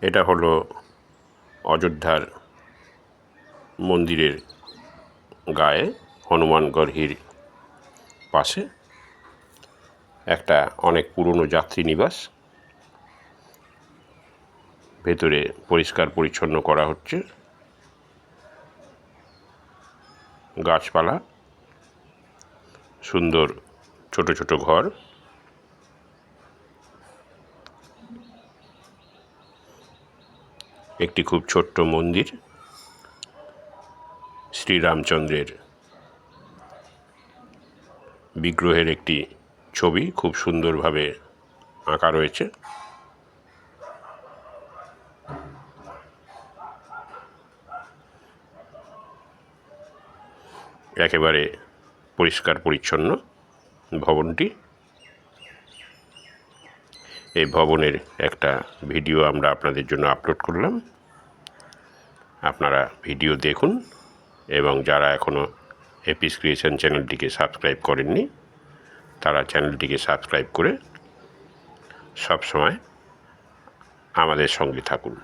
এটা হলো অযোধ্যার মন্দিরের গায়ে হনুমান গড়ির পাশে একটা অনেক পুরনো যাত্রী নিবাস। ভেতরে পরিষ্কার পরিচ্ছন্ন করা হচ্ছে। গাছপালা, সুন্দর ছোট ছোট ঘর। একটি খুব ছোট্ট মন্দির, শ্রীরামচন্দ্রের বিগ্রহের একটি ছবি খুব সুন্দরভাবে আঁকা রয়েছে। একেবারে পরিষ্কার পরিচ্ছন্ন ভবনটি। এই ভবনের একটা ভিডিও আমরা আপনাদের জন্য আপলোড করলাম। আপনারা ভিডিও দেখুন এবং যারা এখনও এপিস ক্রিয়েশন চ্যানেলটিকে সাবস্ক্রাইব করেননি তারা চ্যানেলটিকে সাবস্ক্রাইব করে সব সময় আমাদের সঙ্গে থাকুন।